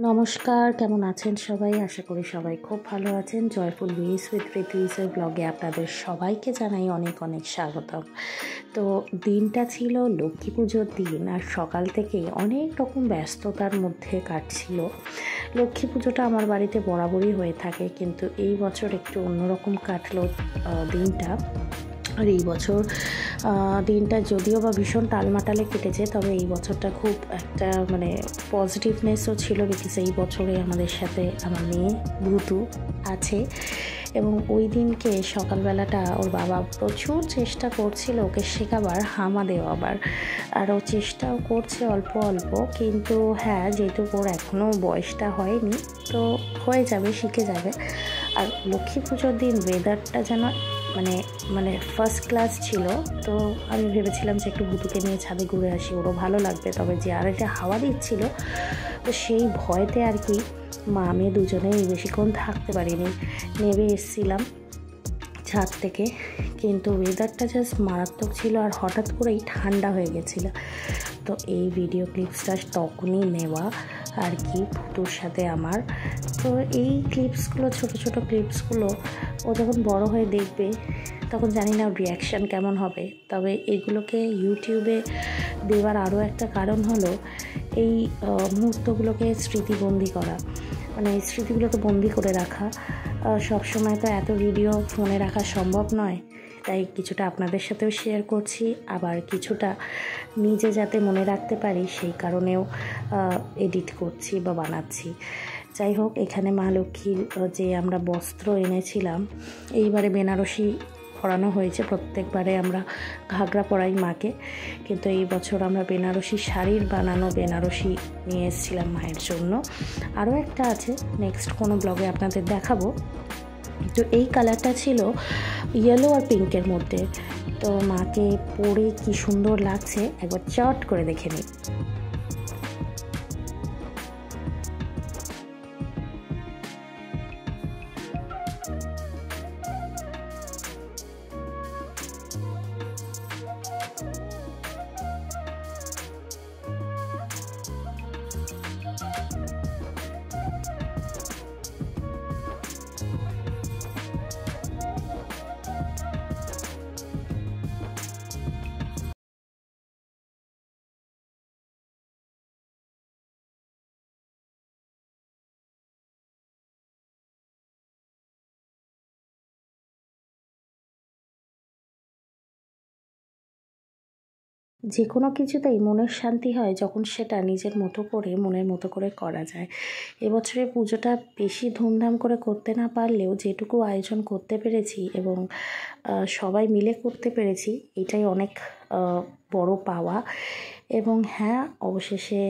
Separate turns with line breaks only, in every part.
নমস্কার, কেমন আছেন সবাই? আশা করি সবাই খুব ভালো আছেন। জয়ফুল উইস উইথ পৃথিবীসের ব্লগে আপনাদের সবাইকে জানাই অনেক অনেক স্বাগতম। তো দিনটা ছিল লক্ষ্মী পুজোর দিন, আর সকাল থেকেই অনেক রকম ব্যস্ততার মধ্যে কাটছিল। লক্ষ্মী পুজোটা আমার বাড়িতে বরাবরই হয়ে থাকে, কিন্তু এই বছর একটু অন্যরকম কাটলো দিনটা। আর এই বছর দিনটা যদিও বা ভীষণ টালমাটালে কেটেছে, তবে এই বছরটা খুব একটা পজিটিভনেসও ছিল, বিকজ এই বছরে আমাদের সাথে আমার মেয়ে ভূতু আছে। এবং ওই দিনকে সকালবেলাটা ওর বাবা প্রচুর চেষ্টা করছিল ওকে শেখাবার, হামা দেওয়াবার, আর ও চেষ্টাও করছে অল্প অল্প। কিন্তু হ্যাঁ, যেহেতু ওর এখনও বয়সটা হয়নি, তো হয়ে যাবে, শিখে যাবে। আর লক্ষ্মী পুজোর দিন ওয়েদারটা যেন ফার্স্ট ক্লাস ছিল। তো আমি ভেবেছিলাম যে একটু ভূতুকে নিয়ে ছাদে ঘুরে আসি, ওরও ভালো লাগবে। তবে যে আরেকটা হাওয়া দিচ্ছিল, তো সেই ভয়তে আর কি মা মেয়ে দুজনেই বেশিক্ষণ থাকতে পারিনি, নেমে এসেছিলাম ছাদ থেকে। কিন্তু ওয়েদারটা জাস্ট মারাত্মক ছিল, আর হঠাৎ করেই ঠান্ডা হয়ে গেছিলো। তো এই ভিডিও ক্লিপসটা তখনই নেওয়া আর কি ভূতুর সাথে আমার। তো এই ক্লিপসগুলো, ছোট ছোট ক্লিপসগুলো ও যখন বড় হয়ে দেখবে, তখন জানি না রিয়াকশান কেমন হবে। তবে এগুলোকে ইউটিউবে দেওয়ার আরও একটা কারণ হলো এই মুহূর্তগুলোকে স্মৃতিবন্দি করা, স্মৃতিগুলোকে বন্দি করে রাখা। সবসময় তো এত ভিডিও ফোনে রাখা সম্ভব নয়, তাই কিছুটা আপনাদের সাথেও শেয়ার করছি, আবার কিছুটা নিজে যাতে মনে রাখতে পারি সেই কারণেও এডিট করছি বা বানাচ্ছি। যাই হোক, এখানে মা লক্ষ্মীর যে আমরা বস্ত্র এনেছিলাম, এইবারে বেনারসি পরানো হয়েছে। প্রত্যেকবারে আমরা ঘাগরা পরাই মাকে, কিন্তু এই বছর আমরা বেনারসি শাড়ির বানানো বেনারসি নিয়ে এসেছিলাম মায়ের জন্য। আরও একটা আছে, নেক্সট কোনো ব্লগে আপনাদের দেখাবো। তো এই কালারটা ছিল ইয়েলো আর পিঙ্কের মধ্যে। তো মাকে পরে কি সুন্দর লাগছে একবার চট করে দেখে নিই। যে কোনো কিছুতেই মনের শান্তি হয় যখন সেটা নিজের মতো করে, মনের মতো করে করা যায়। এবছরে পুজোটা বেশি ধুমধাম করে করতে না পারলেও যেটুকু আয়োজন করতে পেরেছি এবং সবাই মিলে করতে পেরেছি, এটাই অনেক বড় পাওয়া। এবং হ্যাঁ, অবশেষে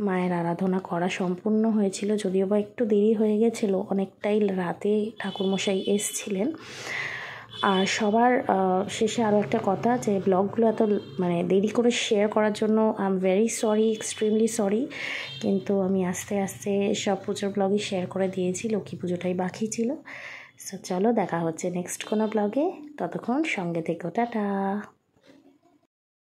মায়ের আরাধনা করা সম্পূর্ণ হয়েছিল, যদিও বা একটু দেরি হয়ে গেছিলো, অনেকটাই রাতে ঠাকুরমশাই এসছিলেন। আর সবার শেষে আরও একটা কথা, যে ব্লগগুলো এত দেরি করে শেয়ার করার জন্য I am very sorry, extremely sorry. কিন্তু আমি আস্তে আস্তে সব পুজোর ব্লগই শেয়ার করে দিয়েছি, লক্ষ্মী পুজোটাই বাকি ছিল। সো চলো, দেখা হচ্ছে নেক্সট কোনো ব্লগে, ততক্ষণ সঙ্গে থেকো, টাটা।